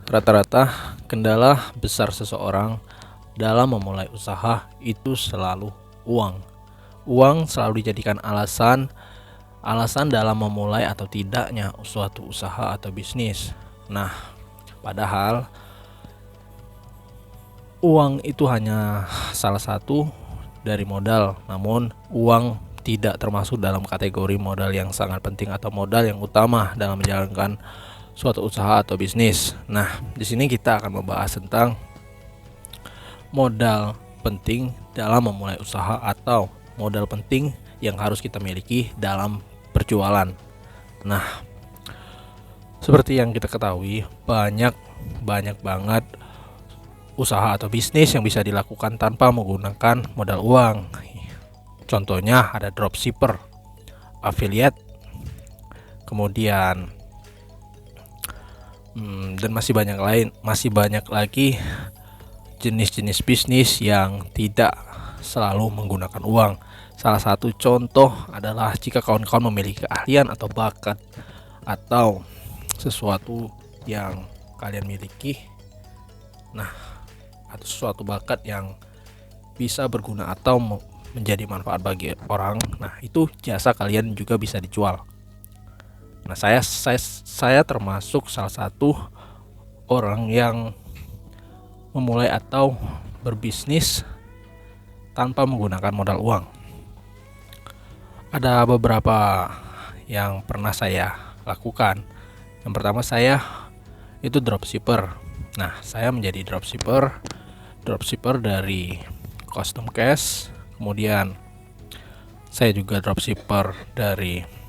Rata-rata kendala besar seseorang dalam memulai usaha itu selalu uang. Uang selalu dijadikan alasan dalam memulai atau tidaknya suatu usaha atau bisnis. Nah, padahal uang itu hanya salah satu dari modal, namun uang tidak termasuk dalam kategori modal yang sangat penting atau modal yang utama dalam menjalankan suatu usaha atau bisnis. Nah, di sini kita akan membahas tentang modal penting dalam memulai usaha atau modal penting yang harus kita miliki dalam berjualan. Nah, seperti yang kita ketahui, banyak banget usaha atau bisnis yang bisa dilakukan tanpa menggunakan modal uang. Contohnya ada dropshipper, affiliate, kemudian dan masih banyak lagi jenis-jenis bisnis yang tidak selalu menggunakan uang. Salah satu contoh adalah jika kawan-kawan memiliki keahlian atau bakat atau sesuatu yang kalian miliki, atau sesuatu bakat yang bisa berguna atau menjadi manfaat bagi orang, nah itu jasa kalian juga bisa dijual. Nah, saya termasuk salah satu orang yang memulai atau berbisnis tanpa menggunakan modal uang. Ada beberapa yang pernah saya lakukan. Yang pertama, saya itu dropshipper. Nah, saya menjadi dropshipper dari custom case. Kemudian saya juga dropshipper dari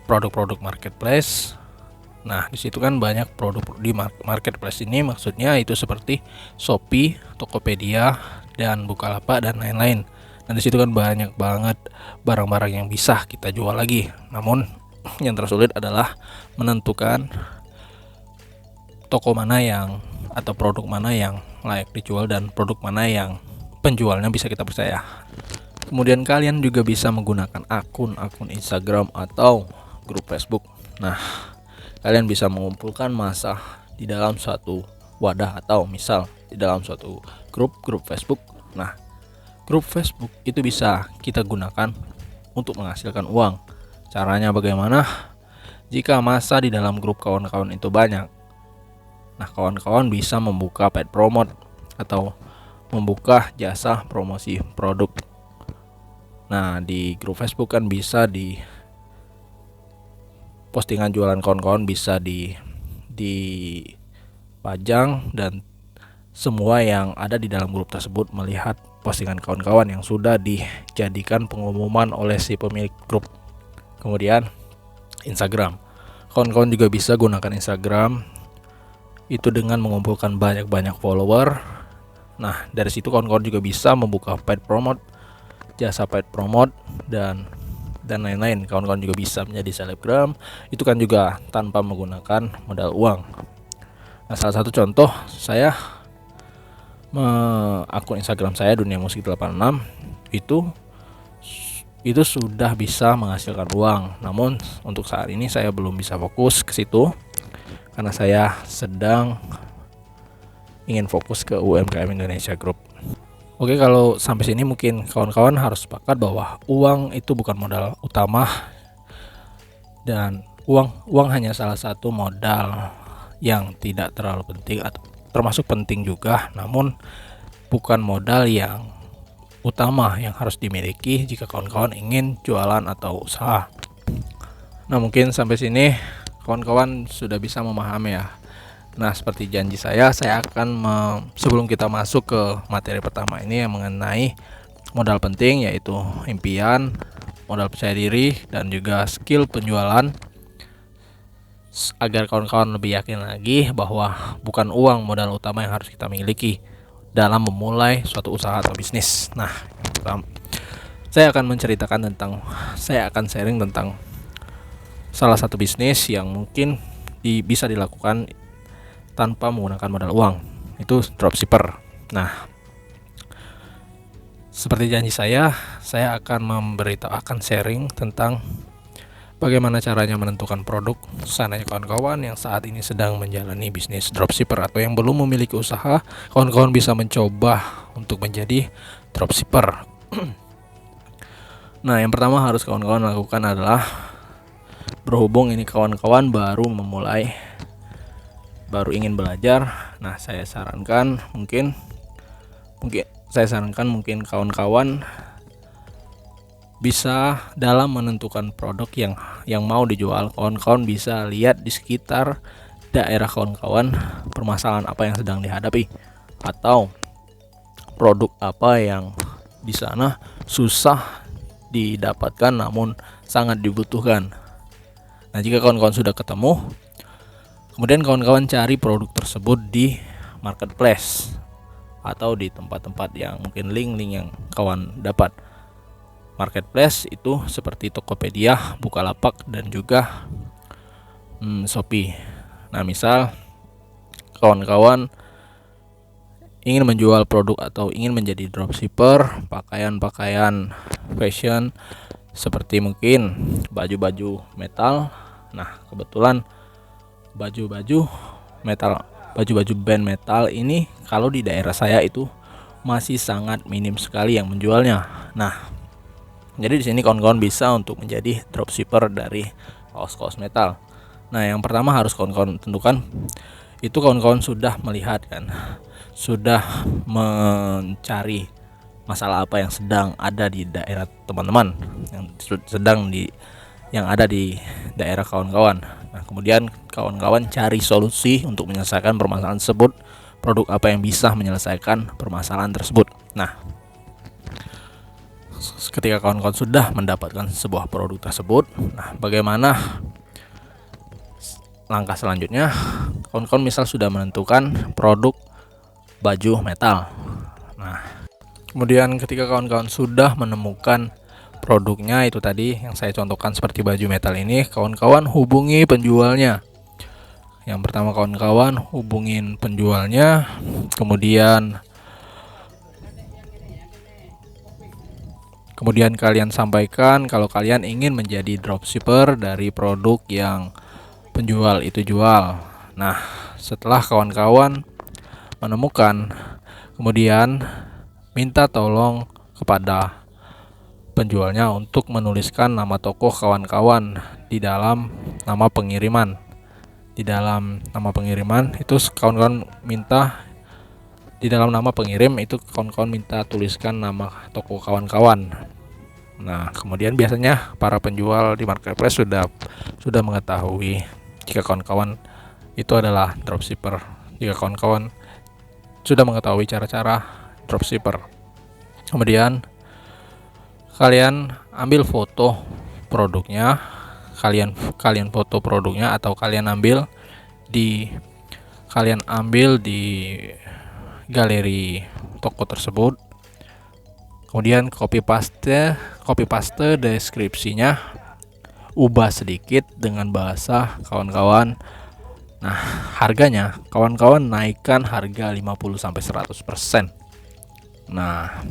produk-produk marketplace. Nah, di situ kan banyak produk di marketplace ini, maksudnya itu seperti Shopee, Tokopedia, dan Bukalapak dan lain-lain. Dan di situ kan banyak banget barang-barang yang bisa kita jual lagi. Namun yang tersulit adalah menentukan toko mana yang atau produk mana yang layak dijual dan produk mana yang penjualnya bisa kita percaya. Kemudian kalian juga bisa menggunakan akun Instagram atau grup Facebook. Nah, kalian bisa mengumpulkan massa di dalam suatu wadah atau misal di dalam suatu grup Facebook. Nah, grup Facebook itu bisa kita gunakan untuk menghasilkan uang. Caranya bagaimana? Jika massa di dalam grup kawan-kawan itu banyak, nah kawan-kawan bisa membuka paid promote atau membuka jasa promosi produk. Nah, di grup Facebook kan bisa di postingan jualan kawan-kawan bisa dipajang dan semua yang ada di dalam grup tersebut melihat postingan kawan-kawan yang sudah dijadikan pengumuman oleh si pemilik grup. Kemudian Instagram. Kawan-kawan juga bisa gunakan Instagram itu dengan mengumpulkan banyak follower. Nah, dari situ kawan-kawan juga bisa membuka paid promote, jasa paid promote dan lain-lain. Kawan-kawan juga bisa menjadi selebgram, itu kan juga tanpa menggunakan modal uang. Nah, salah satu contoh saya akun Instagram saya Dunia Musik 86 itu sudah bisa menghasilkan uang. Namun untuk saat ini saya belum bisa fokus ke situ karena saya sedang ingin fokus ke UMKM Indonesia Group. Oke, kalau sampai sini mungkin kawan-kawan harus sepakat bahwa uang itu bukan modal utama dan uang hanya salah satu modal yang tidak terlalu penting atau termasuk penting juga, namun bukan modal yang utama yang harus dimiliki jika kawan-kawan ingin jualan atau usaha. Nah, mungkin sampai sini kawan-kawan sudah bisa memahami ya. Nah, seperti janji saya akan sebelum kita masuk ke materi pertama ini yang mengenai modal penting, yaitu impian, modal percaya diri, dan juga skill penjualan, agar kawan-kawan lebih yakin lagi bahwa bukan uang modal utama yang harus kita miliki dalam memulai suatu usaha atau bisnis. Nah, yang pertama, saya akan sharing tentang salah satu bisnis yang mungkin bisa dilakukan tanpa menggunakan modal uang, itu dropshipper. Nah, seperti janji saya akan sharing tentang Bagaimana caranya menentukan produk? Seandainya kawan-kawan yang saat ini sedang menjalani bisnis dropshipper atau yang belum memiliki usaha, kawan-kawan bisa mencoba untuk menjadi dropshipper. Nah, yang pertama harus kawan-kawan lakukan adalah, berhubung ini kawan-kawan baru memulai, baru ingin belajar. Nah, saya sarankan mungkin kawan-kawan bisa dalam menentukan produk yang mau dijual, kawan-kawan bisa lihat di sekitar daerah kawan-kawan permasalahan apa yang sedang dihadapi, atau produk apa yang di sana susah didapatkan namun sangat dibutuhkan. Nah, jika kawan-kawan sudah ketemu, kemudian kawan-kawan cari produk tersebut di marketplace atau di tempat-tempat yang mungkin link-link yang kawan dapat. Marketplace itu seperti Tokopedia, Bukalapak, dan juga Shopee. Nah, misal kawan-kawan ingin menjual produk atau ingin menjadi dropshipper pakaian-pakaian fashion seperti mungkin baju-baju metal. Nah, kebetulan baju-baju band metal ini kalau di daerah saya itu masih sangat minim sekali yang menjualnya. Nah, jadi di sini kawan-kawan bisa untuk menjadi dropshipper dari kaos-kaos metal. Nah, yang pertama harus kawan-kawan tentukan, itu kawan-kawan sudah melihat kan, sudah mencari masalah apa yang sedang ada di daerah teman-teman, yang ada di daerah kawan-kawan. Nah, kemudian kawan-kawan cari solusi untuk menyelesaikan permasalahan tersebut, produk apa yang bisa menyelesaikan permasalahan tersebut. Nah, ketika kawan-kawan sudah mendapatkan sebuah produk tersebut, nah, bagaimana langkah selanjutnya? Kawan-kawan misal sudah menentukan produk baju metal. Nah, kemudian ketika kawan-kawan sudah menemukan produknya itu tadi yang saya contohkan seperti baju metal ini, kawan-kawan hubungi penjualnya. Yang pertama kawan-kawan hubungin penjualnya, Kemudian kalian sampaikan kalau kalian ingin menjadi dropshipper dari produk yang penjual itu jual. Nah, setelah kawan-kawan menemukan, kemudian minta tolong kepada penjualnya untuk menuliskan nama toko kawan-kawan di dalam nama pengiriman. Di dalam nama pengiriman itu kawan-kawan minta, di dalam nama pengirim itu kawan-kawan minta tuliskan nama toko kawan-kawan. Nah, kemudian biasanya para penjual di marketplace sudah mengetahui jika kawan-kawan itu adalah dropshipper. Jika kawan-kawan sudah mengetahui cara-cara dropshipper, kemudian kalian ambil foto produknya, kalian foto produknya atau kalian ambil di galeri toko tersebut. Kemudian copy paste deskripsinya, ubah sedikit dengan bahasa kawan-kawan. Nah, harganya kawan-kawan naikkan harga 50-100%. Nah,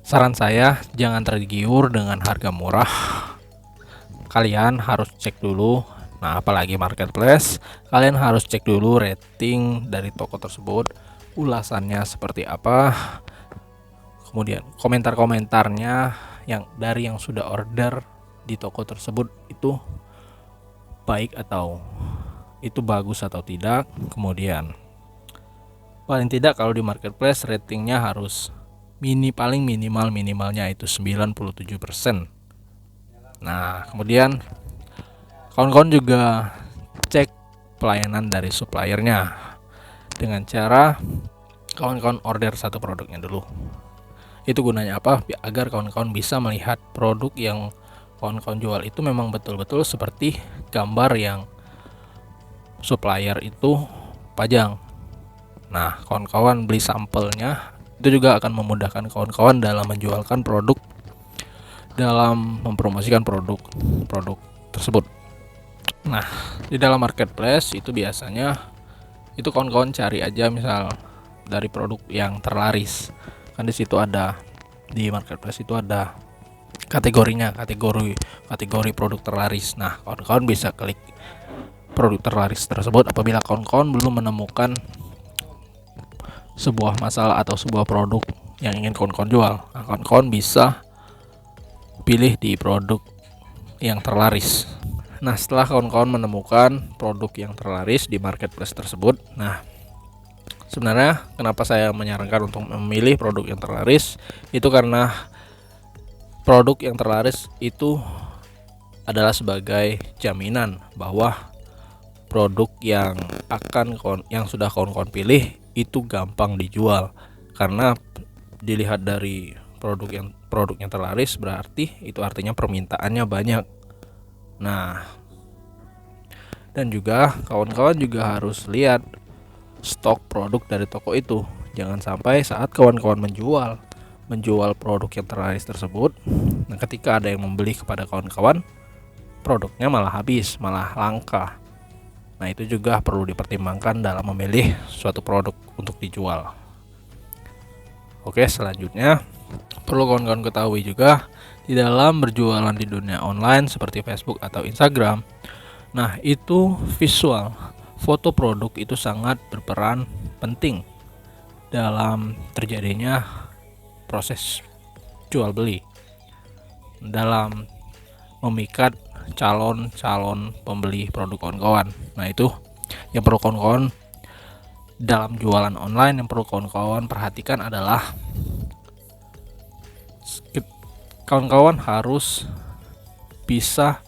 saran saya jangan tergiur dengan harga murah. Kalian harus cek dulu. Nah, apalagi marketplace, kalian harus cek dulu rating dari toko tersebut, ulasannya seperti apa. Kemudian komentar-komentarnya yang sudah order di toko tersebut itu baik atau itu bagus atau tidak. Kemudian paling tidak kalau di marketplace ratingnya harus minimalnya itu 97%. Nah, kemudian kawan-kawan juga cek pelayanan dari suppliernya dengan cara kawan-kawan order satu produknya dulu. Itu gunanya apa? Agar kawan-kawan bisa melihat produk yang kawan-kawan jual itu memang betul-betul seperti gambar yang supplier itu pajang. Nah, kawan-kawan beli sampelnya, itu juga akan memudahkan kawan-kawan dalam menjualkan produk, dalam mempromosikan produk tersebut. Nah, di dalam marketplace itu biasanya itu kawan-kawan cari aja misal dari produk yang terlaris. Kan di situ ada, di marketplace itu ada kategori produk terlaris. Nah, kawan-kawan bisa klik produk terlaris tersebut apabila kawan-kawan belum menemukan sebuah masalah atau sebuah produk yang ingin kawan-kawan jual. Nah, kawan-kawan bisa pilih di produk yang terlaris. Nah, setelah kawan-kawan menemukan produk yang terlaris di marketplace tersebut, nah sebenarnya kenapa saya menyarankan untuk memilih produk yang terlaris itu karena produk yang terlaris itu adalah sebagai jaminan bahwa produk yang sudah kawan-kawan pilih itu gampang dijual, karena dilihat dari produknya terlaris berarti itu artinya permintaannya banyak. Nah, dan juga kawan-kawan juga harus lihat stok produk dari toko itu. Jangan sampai saat kawan-kawan menjual produk yang terlaris tersebut, nah ketika ada yang membeli kepada kawan-kawan, produknya malah habis, malah langka. Nah, itu juga perlu dipertimbangkan dalam memilih suatu produk untuk dijual. Oke, selanjutnya perlu kawan-kawan ketahui juga di dalam berjualan di dunia online seperti Facebook atau Instagram, nah itu visual, foto produk itu sangat berperan penting dalam terjadinya proses jual beli, dalam memikat calon pembeli produk kawan-kawan. Nah, itu yang perlu kawan-kawan dalam jualan online yang perlu kawan-kawan perhatikan adalah kawan-kawan harus bisa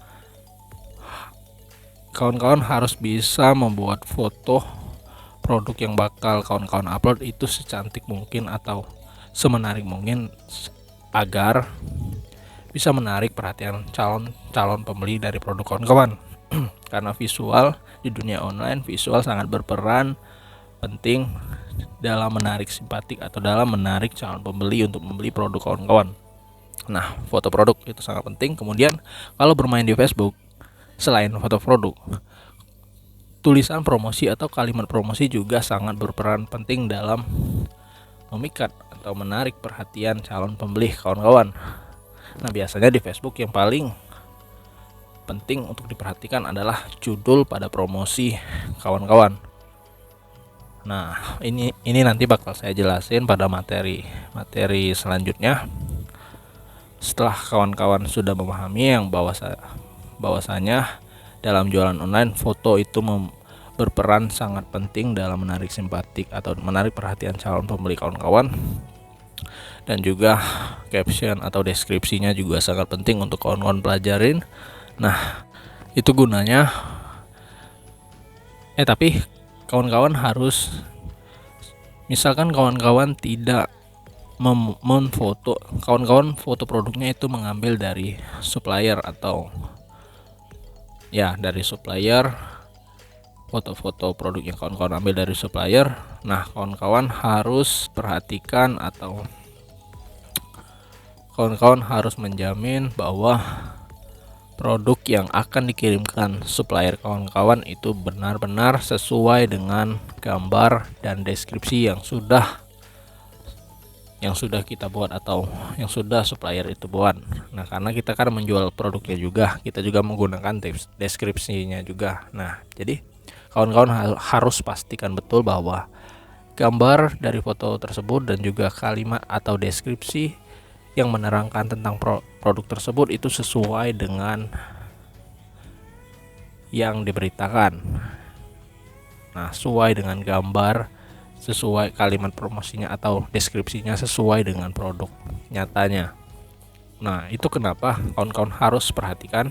membuat foto produk yang bakal kawan-kawan upload itu secantik mungkin atau semenarik mungkin agar bisa menarik perhatian calon pembeli dari produk kawan-kawan. Karena visual di dunia online, visual sangat berperan penting dalam menarik simpatik atau dalam menarik calon pembeli untuk membeli produk kawan-kawan. Nah, foto produk itu sangat penting. Kemudian kalau bermain di Facebook, selain foto produk, tulisan promosi atau kalimat promosi juga sangat berperan penting dalam memikat atau menarik perhatian calon pembeli kawan-kawan. Nah, biasanya di Facebook yang paling penting untuk diperhatikan adalah judul pada promosi kawan-kawan. Nah, ini nanti bakal saya jelasin pada materi selanjutnya. Setelah kawan-kawan sudah memahami yang bahwasanya dalam jualan online foto itu berperan sangat penting dalam menarik simpatik atau menarik perhatian calon pembeli kawan-kawan, dan juga caption atau deskripsinya juga sangat penting untuk kawan-kawan pelajarin. Nah, itu gunanya tapi kawan-kawan harus, misalkan kawan-kawan tidak memfoto, kawan-kawan foto produknya itu mengambil dari supplier atau dari supplier, foto-foto produk yang kawan-kawan ambil dari supplier. Nah, kawan-kawan harus perhatikan atau kawan-kawan harus menjamin bahwa produk yang akan dikirimkan supplier kawan-kawan itu benar-benar sesuai dengan gambar dan deskripsi yang sudah kita buat atau yang sudah supplier itu buat. Nah, karena kita kan menjual produknya juga, kita juga menggunakan deskripsinya juga. Nah, jadi kawan-kawan harus pastikan betul bahwa gambar dari foto tersebut dan juga kalimat atau deskripsi yang menerangkan tentang produk tersebut itu sesuai dengan yang diberitakan. Nah, sesuai dengan gambar, sesuai kalimat promosinya atau deskripsinya sesuai dengan produk nyatanya. Nah, itu kenapa kawan-kawan harus perhatikan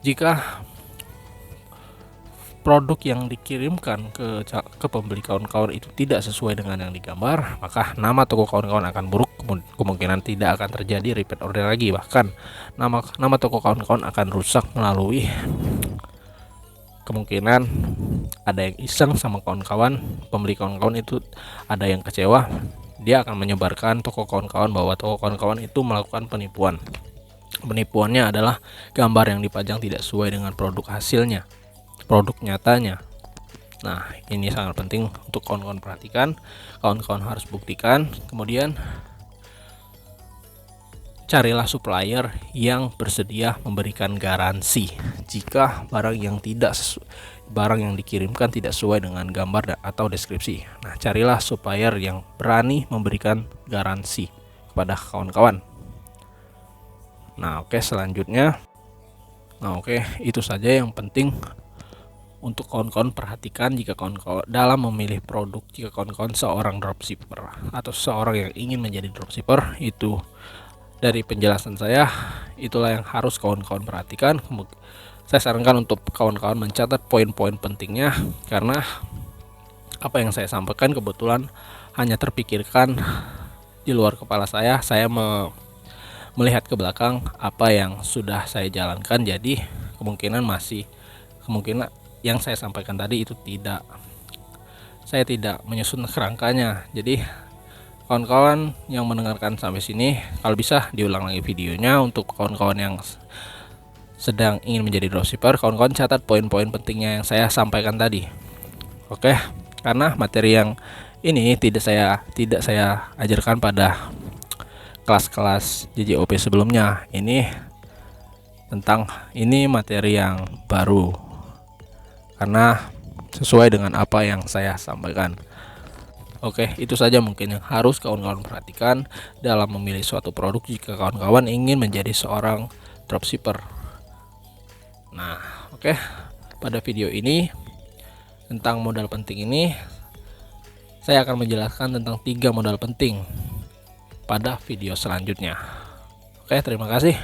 jika produk yang dikirimkan ke pembeli kawan-kawan itu tidak sesuai dengan yang digambar, maka nama toko kawan-kawan akan buruk, kemungkinan tidak akan terjadi repeat order lagi, bahkan nama toko kawan-kawan akan rusak melalui kemungkinan ada yang iseng sama kawan-kawan, pembeli kawan-kawan itu ada yang kecewa, dia akan menyebarkan toko kawan-kawan bahwa toko kawan-kawan itu melakukan penipuan. Penipuannya adalah gambar yang dipajang tidak sesuai dengan produk hasilnya, produk nyatanya. Nah, ini sangat penting untuk kawan-kawan perhatikan, kawan-kawan harus buktikan. Kemudian carilah supplier yang bersedia memberikan garansi jika barang yang dikirimkan tidak sesuai dengan gambar atau deskripsi. Nah, carilah supplier yang berani memberikan garansi kepada kawan-kawan. Nah, oke, selanjutnya. Nah, oke, itu saja yang penting untuk kawan-kawan perhatikan jika kawan-kawan dalam memilih produk. Jika kawan-kawan seorang dropshipper atau seorang yang ingin menjadi dropshipper, itu dari penjelasan saya, itulah yang harus kawan-kawan perhatikan. Saya sarankan untuk kawan-kawan mencatat poin-poin pentingnya, karena apa yang saya sampaikan kebetulan hanya terpikirkan di luar kepala saya. Saya melihat ke belakang apa yang sudah saya jalankan, jadi kemungkinan yang saya sampaikan tadi itu saya tidak menyusun kerangkanya. Jadi kawan-kawan yang mendengarkan sampai sini, kalau bisa diulang lagi videonya. Untuk kawan-kawan yang sedang ingin menjadi dropshipper, kawan-kawan catat poin-poin pentingnya yang saya sampaikan tadi. Oke, karena materi yang ini tidak saya ajarkan pada kelas-kelas JJOP sebelumnya. Ini materi yang baru, karena sesuai dengan apa yang saya sampaikan. Oke, itu saja mungkin yang harus kawan-kawan perhatikan dalam memilih suatu produk jika kawan-kawan ingin menjadi seorang dropshipper. Nah, oke, pada video ini tentang modal penting ini, saya akan menjelaskan tentang 3 modal penting pada video selanjutnya. Oke, terima kasih.